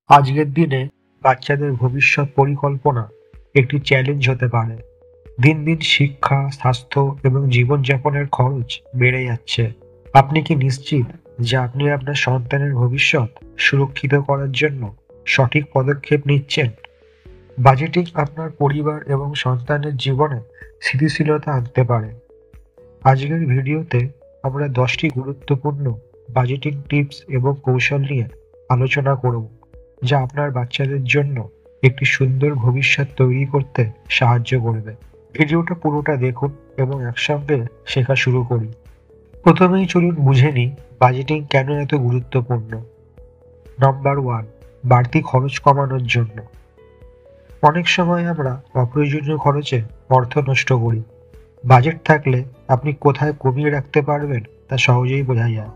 আজকের দিনে বাচ্চাদের ভবিষ্যৎ পরিকল্পনা একটি চ্যালেঞ্জ হতে পারে। দিন দিন শিক্ষা, স্বাস্থ্য এবং জীবনযাপনের খরচ বেড়ে যাচ্ছে। আপনি কি নিশ্চিত যে আপনি আপনার সন্তানের ভবিষ্যৎ সুরক্ষিত করার জন্য সঠিক পদক্ষেপ নিচ্ছেন? বাজেটিং আপনার পরিবার এবং সন্তানের জীবনে স্থিতিশীলতা আনতে পারে। আজকের ভিডিওতে আমরা 10টি গুরুত্বপূর্ণ বাজেটিং টিপস এবং কৌশল নিয়ে আলোচনা করব, যা আপনার বাচ্চাদের জন্য একটি সুন্দর ভবিষ্যৎ তৈরি করতে সাহায্য করবে। ভিডিওটা পুরোটা দেখুন এবং একসঙ্গে শেখা শুরু করি। প্রথমেই চলুন বুঝে নিই বাজেটিং কেন এত গুরুত্বপূর্ণ। নাম্বার 1, বাড়তি খরচ কমানোর জন্য। অনেক সময় আমরা অপ্রয়োজনীয় খরচে অর্থ নষ্ট করি। বাজেট থাকলে আপনি কোথায় কমিয়ে রাখতে পারবেন তা সহজেই বোঝা যায়।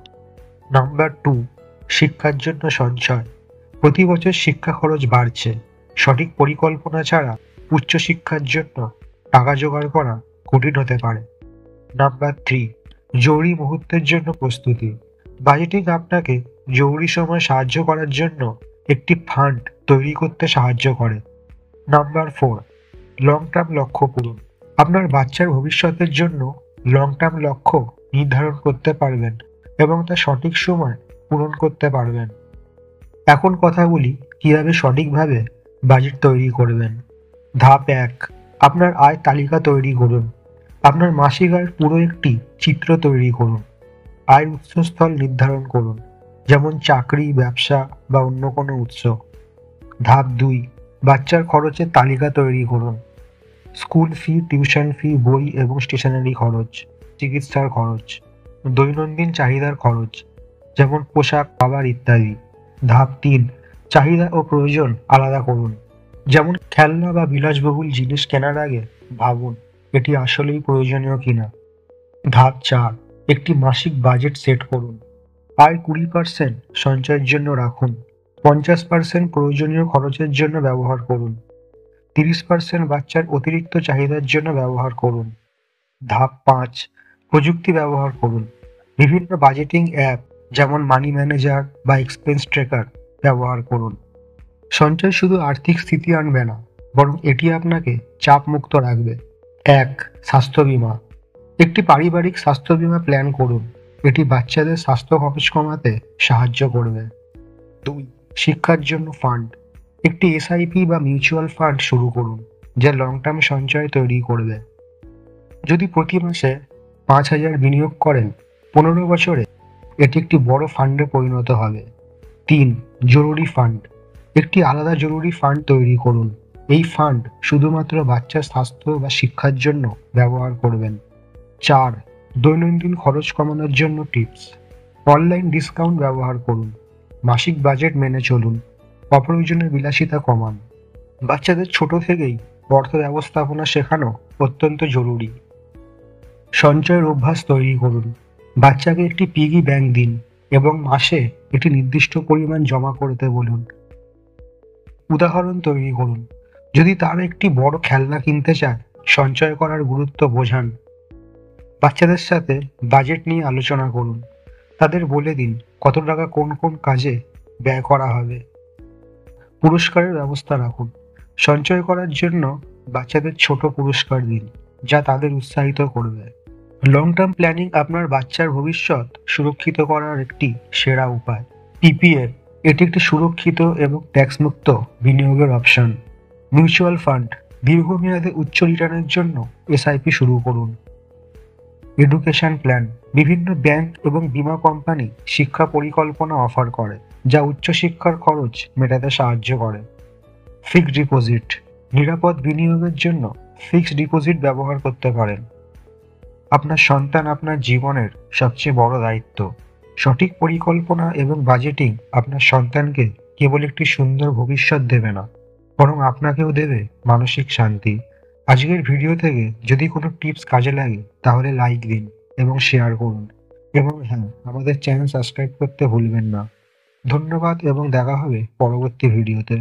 নাম্বার 2, শিক্ষার জন্য সঞ্চয়। প্রতি বছর শিক্ষা খরচ বাড়ছে। সঠিক পরিকল্পনা ছাড়া উচ্চশিক্ষার জন্য টাকা জোগাড় করা কঠিন হতে পারে। নাম্বার 3, জরুরি মুহূর্তের জন্য প্রস্তুতি। বাজেটিং আপনাকে জরুরি সময় সাহায্য করার জন্য একটি ফান্ড তৈরি করতে সাহায্য করে। নাম্বার 4, লং টার্ম লক্ষ্য পূরণ। আপনার বাচ্চার ভবিষ্যতের জন্য লং টার্ম লক্ষ্য নির্ধারণ করতে পারবেন এবং তা সঠিক সময় পূরণ করতে পারবেন। এখন কথা বলি কিভাবে সঠিকভাবে বাজেট তৈরি করবেন। ধাপ 1, আপনার আয় তালিকা তৈরি করুন। আপনার মাসিক আয়ের পুরো একটি চিত্র তৈরি করুন। আয়ের উৎসস্থল নির্ধারণ করুন, যেমন চাকরি, ব্যবসা বা অন্য কোনো উৎস। ধাপ 2, বাচ্চার খরচের তালিকা তৈরি করুন। স্কুল ফি, টিউশন ফি, বই এবং স্টেশনারি খরচ, চিকিৎসার খরচ, দৈনন্দিন চাহিদার খরচ, যেমন পোশাক, খাবার ইত্যাদি। ধাপ 3, চাহিদা ও প্রয়োজন আলাদা করুন। যেমন খেলনা বা বিলাসবহুল জিনিস কেনার আগে ভাবুন এটি আসলেই প্রয়োজনীয় কিনা। ধাপ 4, একটি মাসিক বাজেট সেট করুন। আয় 20% সঞ্চয়ের জন্য রাখুন। 50% প্রয়োজনীয় খরচের জন্য ব্যবহার করুন। 30% বাচ্চার অতিরিক্ত চাহিদার জন্য ব্যবহার করুন। ধাপ 5, প্রযুক্তি ব্যবহার করুন। বিভিন্ন বাজেটিং অ্যাপ যেমন মানি ম্যানেজার বা এক্সপেন্স ট্র্যাকার ব্যবহার করুন। সঞ্চয় শুধু আর্থিক স্থিতি আনবে না, বরং এটি আপনাকে চাপ মুক্ত রাখবে। 1, স্বাস্থ্য বীমা। একটি পারিবারিক স্বাস্থ্য বীমা প্ল্যান করুন। এটি বাচ্চাদের স্বাস্থ্য খরচ কমাতে সাহায্য করবে। 2, শিক্ষার জন্য ফান্ড। একটি এসআইপি বা মিউচুয়াল ফান্ড শুরু করুন, যা লং টার্ম সঞ্চয় তৈরি করবে। যদি প্রতি মাসে 5,000 বিনিয়োগ করেন, 15 বছরে এটি একটি বড় ফান্ডে পরিণত হবে। 3, জরুরি ফান্ড। একটি আলাদা জরুরি ফান্ড তৈরি করুন। এই ফান্ড শুধুমাত্র বাচ্চার স্বাস্থ্য বা শিক্ষার জন্য ব্যবহার করবেন। 4, দৈনন্দিন খরচ কমানোর জন্য টিপস। অনলাইন ডিসকাউন্ট ব্যবহার করুন। মাসিক বাজেট মেনে চলুন। অপ্রয়োজনীয় বিলাসিতা কমান। বাচ্চাদের ছোট থেকেই অর্থ ব্যবস্থাপনা শেখানো অত্যন্ত জরুরি। সঞ্চয়ের অভ্যাস তৈরি করুন। বাচ্চাকে একটি পিগি ব্যাংক দিন এবং মাসে একটি নির্দিষ্ট পরিমাণ জমা করতে বলুন। উদাহরণ তৈরি করুন। যদি তার একটি বড় খেলনা কিনতে চায়, সঞ্চয় করার গুরুত্ব বোঝান। বাচ্চাদের সাথে বাজেট নিয়ে আলোচনা করুন। তাদের বলে দিন কত টাকা কোন কোন কাজে ব্যয় করা হবে। পুরস্কারের ব্যবস্থা রাখুন। সঞ্চয় করার জন্য বাচ্চাদের ছোট পুরস্কার দিন, যা তাদের উৎসাহিত করবে। লং টার্ম প্ল্যানিং আপনার বাচ্চার ভবিষ্যৎ সুরক্ষিত করার একটি সেরা উপায়। পিপিএফ, এটি একটি সুরক্ষিত এবং ট্যাক্সমুক্ত বিনিয়োগের অপশন। মিউচুয়াল ফান্ড, দীর্ঘমেয়াদে উচ্চ রিটার্নের জন্য এসআইপি শুরু করুন। এডুকেশন প্ল্যান, বিভিন্ন ব্যাংক এবং বীমা কোম্পানি শিক্ষা পরিকল্পনা অফার করে, যা উচ্চশিক্ষার খরচ মেটাতে সাহায্য করে। ফিক্সড ডিপোজিট, নিরাপদ বিনিয়োগের জন্য ফিক্সড ডিপোজিট ব্যবহার করতে পারেন। আপনার সন্তান আপনার জীবনের সবচেয়ে বড় দায়িত্ব। সঠিক পরিকল্পনা এবং বাজেটিং আপনার সন্তানকে কেবল একটি সুন্দর ভবিষ্যৎ দেবে না, বরং আপনাকেও দেবে মানসিক শান্তি। আজকের ভিডিও থেকে যদি কোনো টিপস কাজে লাগে তাহলে লাইক দিন এবং শেয়ার করুন, এবং হ্যাঁ, আমাদের চ্যানেল সাবস্ক্রাইব করতে ভুলবেন না। ধন্যবাদ এবং দেখা হবে পরবর্তী ভিডিওতে।